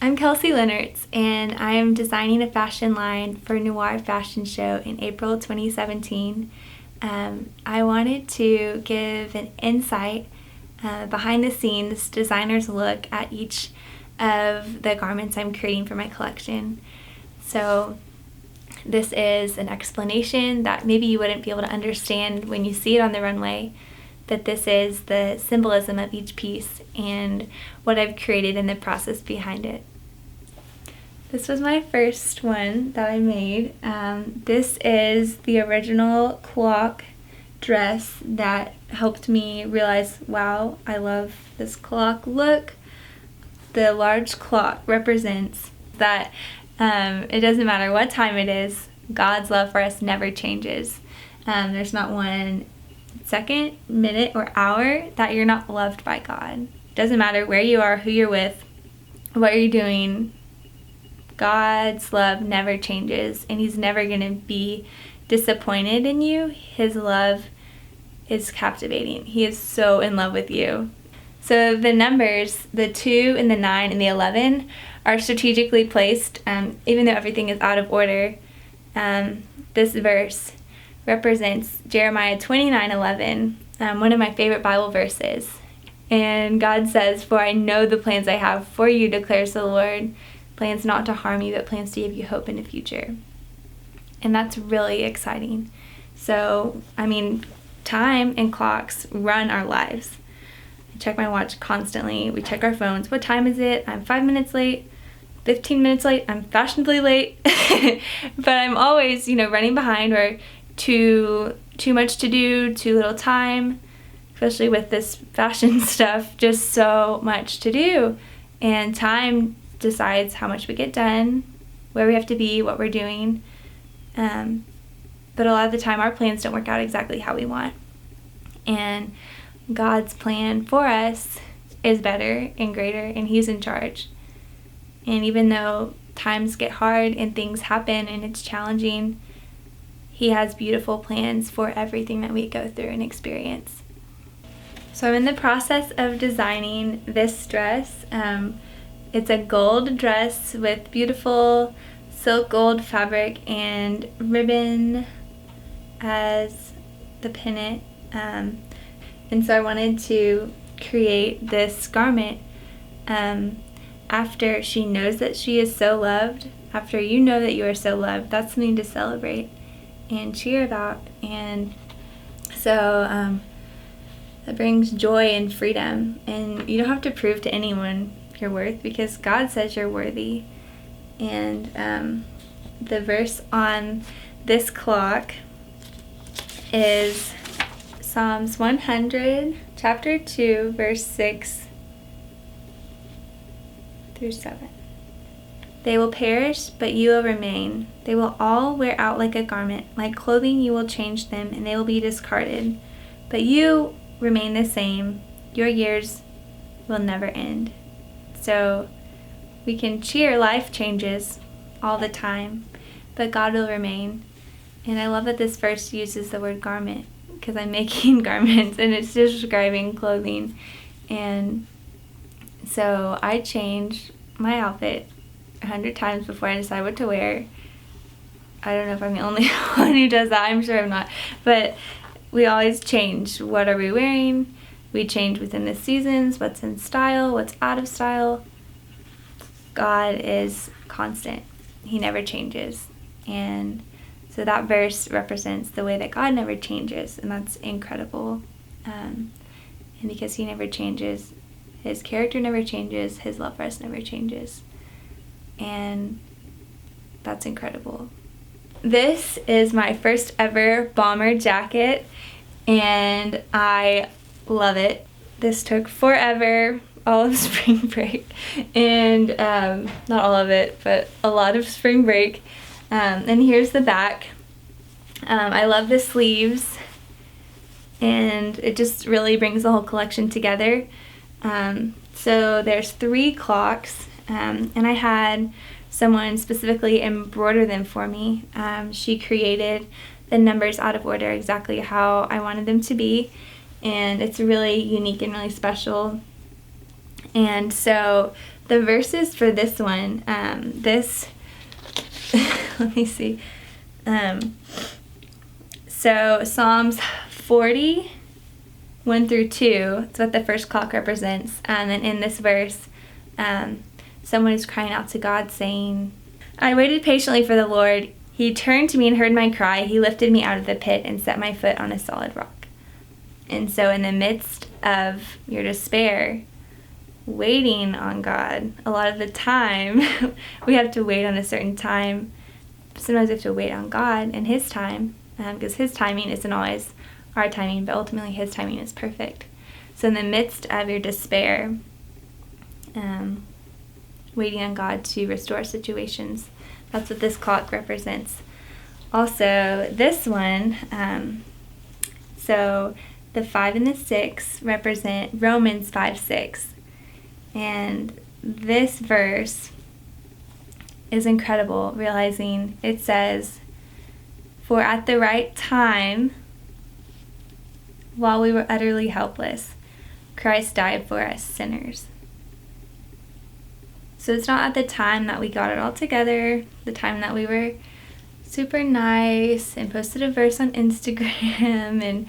I'm Kelsey Linnartz, and I'm designing a fashion line for Noir Fashion Show in April 2017. I wanted to give an insight, behind the scenes designer's look at each of the garments I'm creating for my collection. So this is an explanation that maybe you wouldn't be able to understand when you see it on the runway, that this is the symbolism of each piece and what I've created in the process behind it. This was my first one that I made. This is the original clock dress that helped me realize, wow, I love this clock look. The large clock represents that it doesn't matter what time it is, God's love for us never changes. There's not one second, minute, or hour that you're not loved by God. It doesn't matter where you are, who you're with, what you're doing. God's love never changes, and He's never going to be disappointed in you. His love is captivating. He is so in love with you. So the numbers, the 2 and the 9 and the 11, are strategically placed, even though everything is out of order. This verse represents Jeremiah 29:11, one of my favorite Bible verses. And God says, "For I know the plans I have for you, declares the Lord, plans not to harm you, but plans to give you hope in the future." And that's really exciting. So, time and clocks run our lives. I check my watch constantly. We check our phones. What time is it? I'm 5 minutes late, 15 minutes late. I'm fashionably late. But I'm always, running behind, or too much to do, too little time, especially with this fashion stuff, just so much to do. And time decides how much we get done, where we have to be, what we're doing. But a lot of the time our plans don't work out exactly how we want. And God's plan for us is better and greater, and He's in charge. And even though times get hard and things happen and it's challenging, He has beautiful plans for everything that we go through and experience. So I'm in the process of designing this dress. It's a gold dress with beautiful silk gold fabric and ribbon as the pennant. And so I wanted to create this garment after she knows that she is so loved. After you know that you are so loved, that's something to celebrate and cheer about. And so that brings joy and freedom. And you don't have to prove to anyone your worth, because God says you're worthy. And the verse on this clock is Psalms 100, chapter 2, verse 6 through 7. They will perish, but you will remain. They will all wear out like a garment. Like clothing, you will change them, and they will be discarded. But you remain the same. Your years will never end. So we can cheer, life changes all the time, but God will remain. And I love that this verse uses the word garment, because I'm making garments and it's describing clothing. And so I change my outfit 100 times before I decide what to wear. I don't know if I'm the only one who does that. I'm sure I'm not. But we always change. What are we wearing? We change within the seasons, what's in style, what's out of style. God is constant. He never changes. And so that verse represents the way that God never changes, and that's incredible. And because He never changes, His character never changes, His love for us never changes. And that's incredible. This is my first ever bomber jacket, and I love it. This took forever, all of spring break, and not all of it, but a lot of spring break. And here's the back. I love the sleeves, and it just really brings the whole collection together. So there's 3 clocks, and I had someone specifically embroider them for me. She created the numbers out of order exactly how I wanted them to be, and it's really unique and really special. And so the verses for this one, let me see. So Psalms 40, 1 through 2, that's what the first clock represents. And in this verse, someone is crying out to God saying, I waited patiently for the Lord. He turned to me and heard my cry. He lifted me out of the pit and set my foot on a solid rock. And so in the midst of your despair, waiting on God, a lot of the time, we have to wait on a certain time. Sometimes we have to wait on God and His time, because His timing isn't always our timing, but ultimately His timing is perfect. So in the midst of your despair, waiting on God to restore situations, that's what this clock represents. Also, this one, so the 5 and the 6 represent Romans 5:6. And this verse is incredible, realizing it says, for at the right time, while we were utterly helpless, Christ died for us sinners. So it's not at the time that we got it all together, the time that we were super nice and posted a verse on Instagram and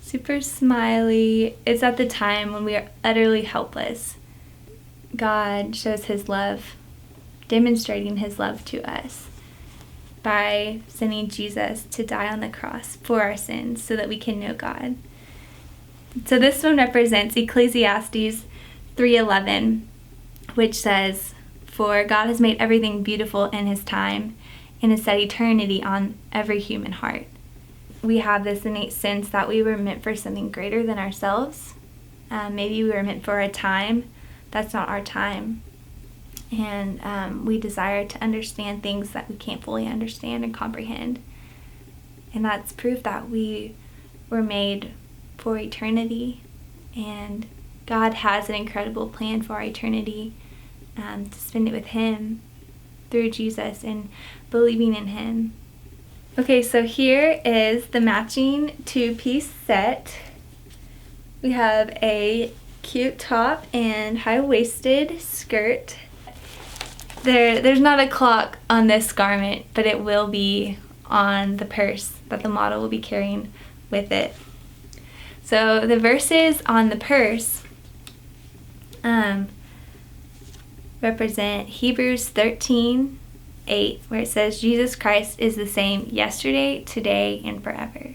super smiley. It's at the time when we are utterly helpless. God shows His love, demonstrating His love to us by sending Jesus to die on the cross for our sins so that we can know God. So this one represents Ecclesiastes 3:11, which says, for God has made everything beautiful in His time and has set eternity on every human heart. We have this innate sense that we were meant for something greater than ourselves. Maybe we were meant for a time. That's not our time. And we desire to understand things that we can't fully understand and comprehend. And that's proof that we were made for eternity. And God has an incredible plan for our eternity, to spend it with Him through Jesus and believing in Him. Okay, so here is the matching 2-piece set. We have a cute top and high-waisted skirt. There's not a clock on this garment, but it will be on the purse that the model will be carrying with it. So the verses on the purse represent Hebrews 13:8, where it says Jesus Christ is the same yesterday, today, and forever.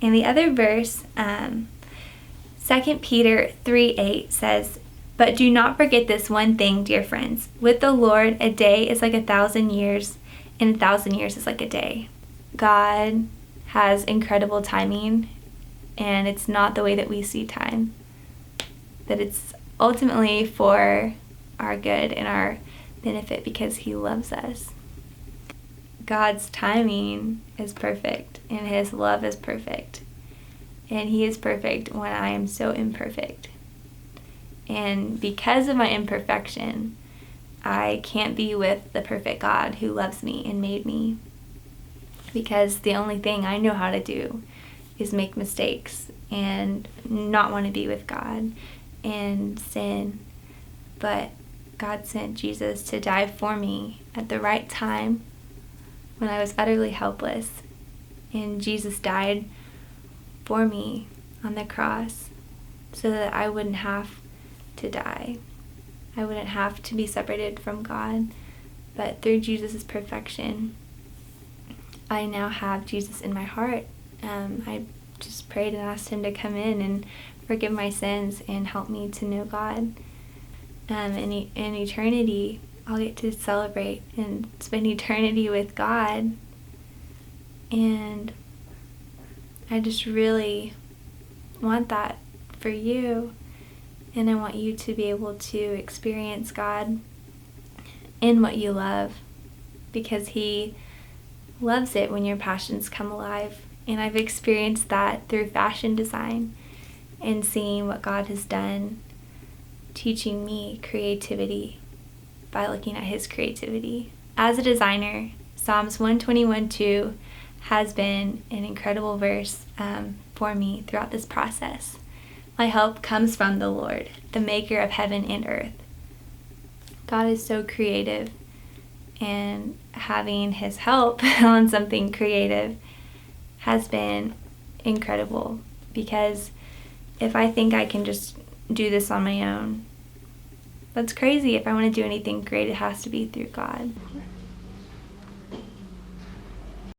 And the other verse, 2 Peter 3:8 says, but do not forget this one thing, dear friends. With the Lord, a day is like 1,000 years, and 1,000 years is like a day. God has incredible timing, and it's not the way that we see time. That it's ultimately for our good and our benefit because He loves us. God's timing is perfect, and His love is perfect. And He is perfect when I am so imperfect. And because of my imperfection, I can't be with the perfect God who loves me and made me. Because the only thing I know how to do is make mistakes and not want to be with God and sin. But God sent Jesus to die for me at the right time when I was utterly helpless. And Jesus died for me on the cross so that I wouldn't have to die. I wouldn't have to be separated from God. But through Jesus' perfection, I now have Jesus in my heart. I just prayed and asked Him to come in and forgive my sins and help me to know God. In eternity, I'll get to celebrate and spend eternity with God. And I just really want that for you. And I want you to be able to experience God in what you love, because He loves it when your passions come alive. And I've experienced that through fashion design and seeing what God has done, teaching me creativity by looking at his creativity. As a designer, Psalms 121:2 has been an incredible verse for me throughout this process. My help comes from the Lord, the maker of heaven and earth. God is so creative, and having his help on something creative has been incredible, because if I think I can just do this on my own, that's crazy. If I want to do anything great, it has to be through God.